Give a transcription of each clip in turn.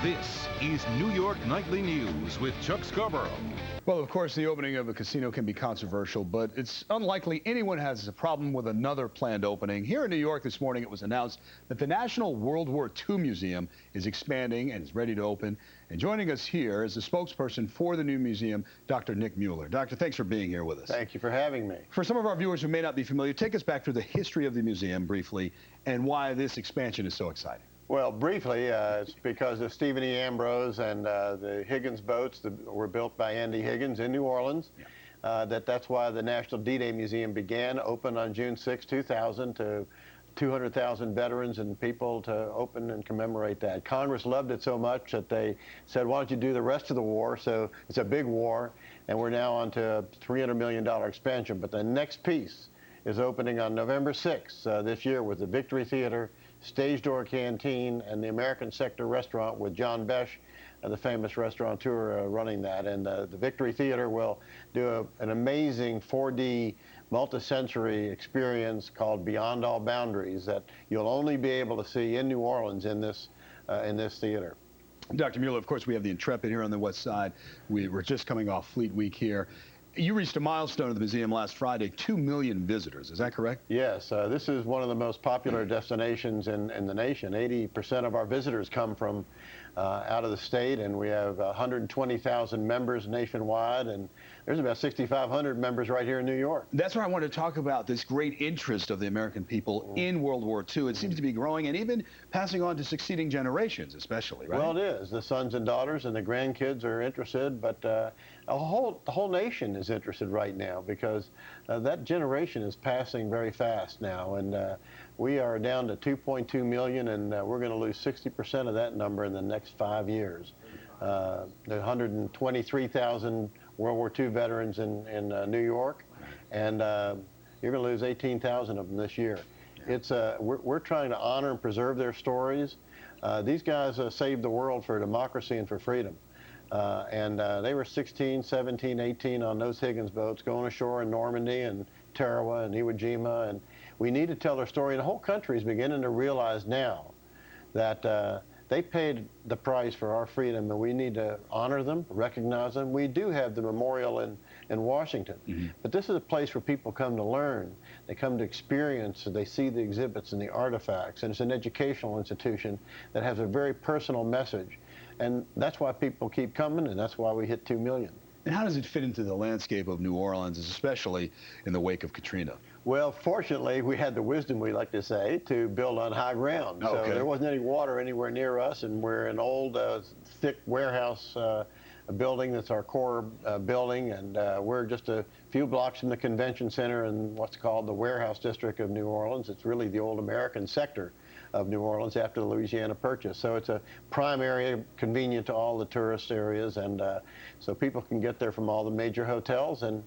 This is New York Nightly News with Chuck Scarborough. Well, of course, the opening of a casino can be controversial, but it's unlikely anyone has a problem with another planned opening. Here in New York this morning, it was announced that the National World War II Museum is expanding and is ready to open. And joining us here is the spokesperson for the new museum, Dr. Nick Mueller. Doctor, thanks for being here with us. Thank you for having me. For some of our viewers who may not be familiar, take us back through the history of the museum briefly and why this expansion is so exciting. Well, briefly, it's because of Stephen E. Ambrose and the Higgins boats that were built by Andy Higgins in New Orleans. Yeah. That's why the National D-Day Museum began, opened on June 6, 2000 to 200,000 veterans and people to open and commemorate that. Congress loved it so much that they said, why don't you do the rest of the war? So it's a big war, and we're now on to a $300 million expansion. But the next piece is opening on November 6th this year with the Victory Theater, Stage Door Canteen, and the American Sector Restaurant with John Besh, the famous restaurateur, running that. And the Victory Theater will do an amazing 4D multisensory experience called Beyond All Boundaries that you'll only be able to see in New Orleans in this theater. Dr. Mueller, of course, we have the Intrepid here on the west side. We're just coming off Fleet Week here. You reached a milestone at the museum last Friday, 2 million visitors. Is that correct? Yes. This is one of the most popular destinations in the nation. 80% of our visitors come from out of the state, and we have 120,000 members nationwide, and there's about 6,500 members right here in New York. That's why I wanted to talk about this great interest of the American people in World War II. It seems to be growing and even passing on to succeeding generations, especially, right? Well, it is. The sons and daughters and the grandkids are interested, but the whole nation is interested right now because that generation is passing very fast now, and we are down to 2.2 million, and we're going to lose 60% of that number in the next 5 years. The 123,000 World War II veterans in New York, and you're going to lose 18,000 of them this year. It's we're trying to honor and preserve their stories. These guys saved the world for democracy and for freedom. And they were 16, 17, 18 on those Higgins boats going ashore in Normandy and Tarawa and Iwo Jima, and we need to tell their story. And the whole country is beginning to realize now that they paid the price for our freedom, and we need to honor them, recognize them. We do have the memorial in Washington, but this is a place where people come to learn. They come to experience, they see the exhibits and the artifacts, and it's an educational institution that has a very personal message. And that's why people keep coming, and that's why we hit 2 million. And how does it fit into the landscape of New Orleans, especially in the wake of Katrina? Well, fortunately, we had the wisdom, we like to say, to build on high ground. Okay. So there wasn't any water anywhere near us, and we're an old, thick warehouse building that's our core building, and we're just a few blocks from the convention center in what's called the warehouse district of New Orleans. It's really the old American sector of New Orleans after the Louisiana Purchase. So it's a prime area, convenient to all the tourist areas, and so people can get there from all the major hotels, and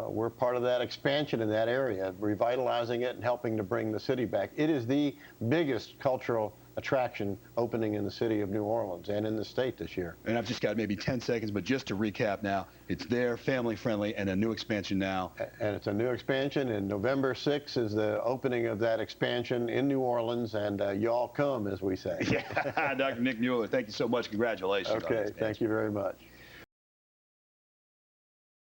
we're part of that expansion in that area, revitalizing it and helping to bring the city back. It is the biggest cultural attraction opening in the city of New Orleans and in the state this year. And I've just got maybe 10 seconds, but just to recap now, it's there, family friendly, and a new expansion now. And it's a new expansion, and November 6th is the opening of that expansion in New Orleans, and y'all come, as we say. Yeah. Dr. Nick Mueller, thank you so much. Congratulations. Okay, thank you very much.